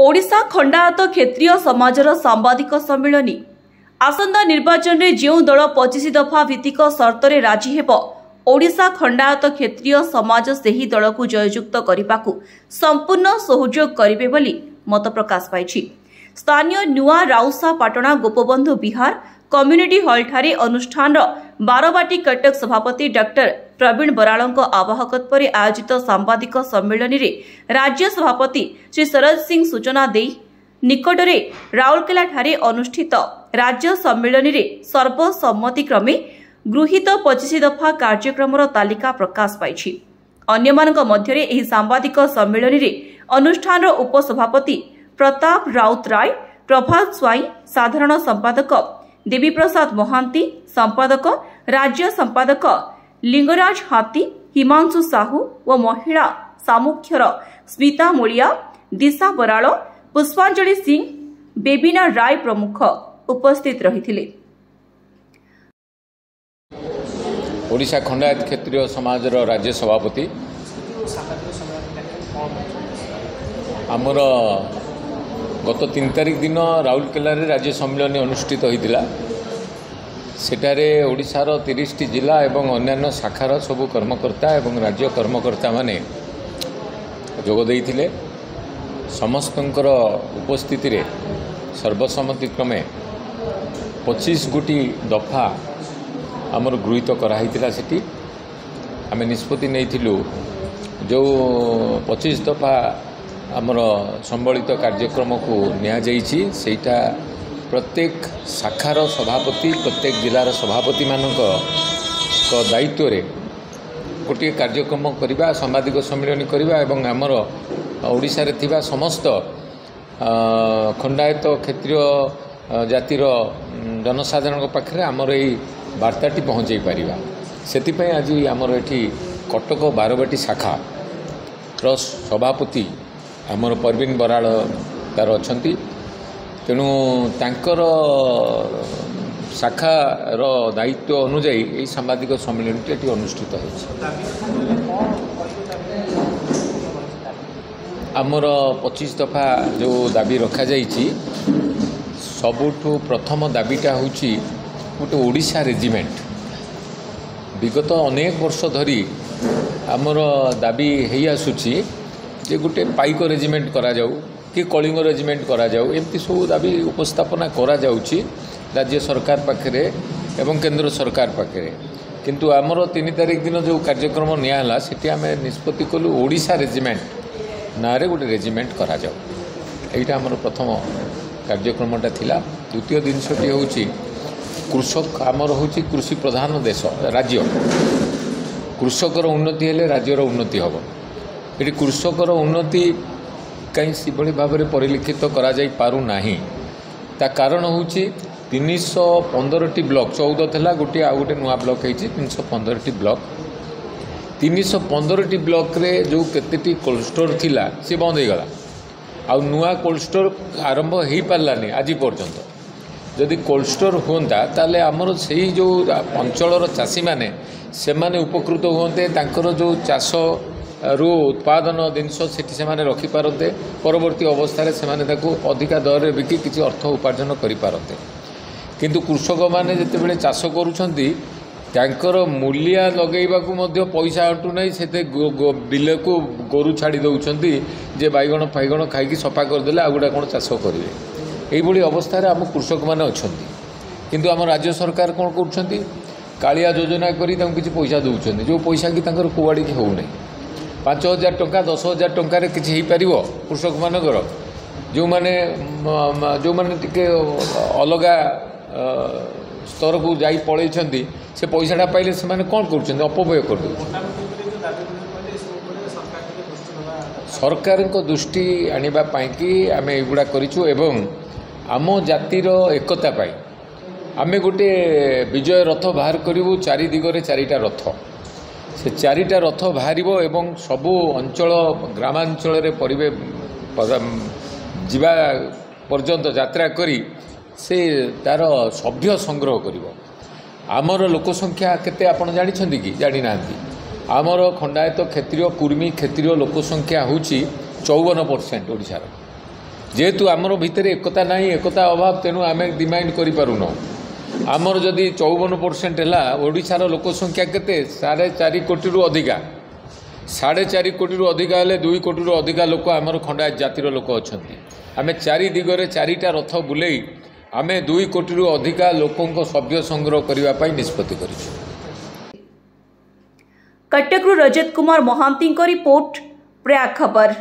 ओडिशा खंडायत क्षेत्रीय समाजर सांबादिक सम्मिलनी आसंता निर्वाचन में जो दल 25 दफा भित्तिक सर्तरे राजी हेब ओडिशा खंडायत क्षेत्रीय समाज सेही दल को जययुक्त करने को संपूर्ण सहयोग करेंगे बोली मत प्रकाश पाई। स्थानीय नुआ राउसा पाटना गोपबंधु विहार कम्युनिटी हॉल ठारे अनुष्ठान बारवाटी कटक सभापति डॉक्टर प्रवीण बराल आवाहकत पर आयोजित सांबादिक सम्मेलन में राज्य सभापति श्री शरद सिंह सूचना दे निकटरे राउरकेला ठारे अनुष्ठित राज्य सम्मेलन में सर्वसम्मतिक्रमे गृहीत 25 दफा कार्यक्रम तालिका प्रकाश पाई। अन्यमानक मध्यरे एही सांबादिक सम्मेलन में अनुष्ठान उपसभापति प्रताप राउत राय, प्रभात स्वाई, साधारण संपादक देवी प्रसाद महांती, संपादक राज्य संपादक लिंगराज हाथी, हिमांशु साहू व महिला सामुख्यर स्मिता मुलिया, दिशा बराल, पुष्पांजलि सिंह, बेबिना राय प्रमुख उपस्थित रही। ओडिशा खंडायत क्षेत्रीय समाजर राज्य सभापति आमर गत 3 तारिख दिन राउरकेला राज्य सम्मेलन अनुष्ठित होता। सेठारे ओडिशार 30टी जिला एवं अन्यान्य शाखार सबू कर्मकर्ता एवं राज्य कर्मकर्ता माने जोग देइथिले। समस्तंकर उपस्थिति रे सर्वसम्मतिक्रमे 25 गोटी दफा आमर गृहीत कराइथिला। सेठी आमे निष्पत्ति नैथिलु जो 25 दफा आमर संबलित कार्यक्रम को निया जाइछि सेटा प्रत्येक शाखार सभापति प्रत्येक जिलार सभापति मानक दायित्व रे गोटे कार्यक्रम करबा सांबादिक सम्मेलन करबा एवं आमर ओडिशा रे थिबा समस्त खंडायत क्षेत्रीय जातिर जनसाधारण पाखरे आमर एई वार्ताटी पहुँचाई पारिबा। सेति आज आमर एठी कटक बारवाटी शाखा सभापति आमर प्रवीण बराल तार अछंती। तेणु तांकर शाखार दायित्व अनुजाई यही सांबादिक सम्मेलन अनुष्ठित होइछि। आमर 25 दफा जो दाबी रखा जाइछि सबुठु प्रथम दाबीटा होछि गोटे ओडिशा रेजिमेंट। विगत अनेक वर्ष धरी आमर दाबी हेई आसुछि जे गोटे पाइक रेजिमेंट करा जाऊ कि कलिंग रेजिमेंट करा जाऊ एमती सब दाबी उपस्थापना करा जाउछि राज्य सरकार पाखरे एवं केंद्र सरकार पाखरे। किंतु आमर 3 तारिख दिन जो कार्यक्रम नियाला सेठी आमे निष्पत्ति कलु ओडिशा रेजिमेंट नारे गोटे रेजिमेंट करा जाऊ। एटा आमर प्रथम कार्यक्रमटा थिला। द्वितीय जिनसटी होउछि कृषक आमर होउछि कृषि प्रधान देश राज्य। कृषकर उन्नति हेले राज्यर उन्नति हबो। ये कृषकर उन्नति कहीं से भाव में परिलक्षित करा जाई पारु नाही। ता कारण होउछि 315टी ब्लॉक 14 थला गोटे आ गोटे नुआ ब्लॉक है 315टी ब्लॉक। 315टी ब्लॉक रे जो केतेटी कोल्ड स्टोर थिला से बंद हो गला। आ नुआ कोल्ड स्टोर आरंभ हो पारानी आज पर्यंत। जदि कोल्ड स्टोर होता ताले आमर से जो अंचलर चाषी माने से माने उपकृत होते तांकर जो चाष रु उत्पादन जिनस से रखिपारते परवर्ती अवस्था से अधिका दर में बिकी किसी अर्थ उपार्जन करें। किंतु कृषक मैंने जिते चाष कर मूलिया लगेवाक पैसा अटू ना से बिल को गोरु छाड़ी दौरान जे बैगण फाइगण खाई सफा करदे आगुड़ा कौन चाष करेंगे यही अवस्था आम कृषक मैंने अच्छा। किंतु आम राज्य सरकार कौन कर कालिया योजना करी किसी पैसा दौरान जो पैसा कि कुआड़ी होना 5,000 टंका 10,000 टंकार किसी हो पार कृषक मानकर जो माने टिके अलगा स्तर को जाई पलैछंती से पैसाटा पाइले से माने कौन कर अपव्यय कर सरकार को दृष्टि आनिबा पाई कि आमे एगुड़ा करिछु एवं आम जातिर एकता पाई आमे गोटे विजय रथ बाहर करिवु। 4 दिगरे 4टा रथ से 4टा रथ बाहर एवं सबू अंचल ग्रामांचल जीवा पर्यंत यात्रा करी से तार सभ्य संग्रह करिवो। आमर लोकसंख्या केते आपण जानिछंती कि जानि नांती। आमर खंडायत क्षेत्रीय कुर्मी क्षेत्रीय लोकसंख्या होउची 54% ओडिशार। जेहेतु आमर भितर एकता ना एकता अभाव तेणु आम डिमांड करूँ आमर जदि 54% है ओडिशार लोक संख्या केते 4.5 कोटी अधिका 4.5 कोटी अधिका हेले 2 कोटी अधिका लोक आमर खंडायत जातिर लोक अच्छा आम 4 दिगरे 4टा रथ बुले आम 2 कोटी अधिका लोकों सभ्य संग्रह करने निष्पत्ति कर। कटकरू रजत कुमार महांती रिपोर्ट प्रयाग खबर।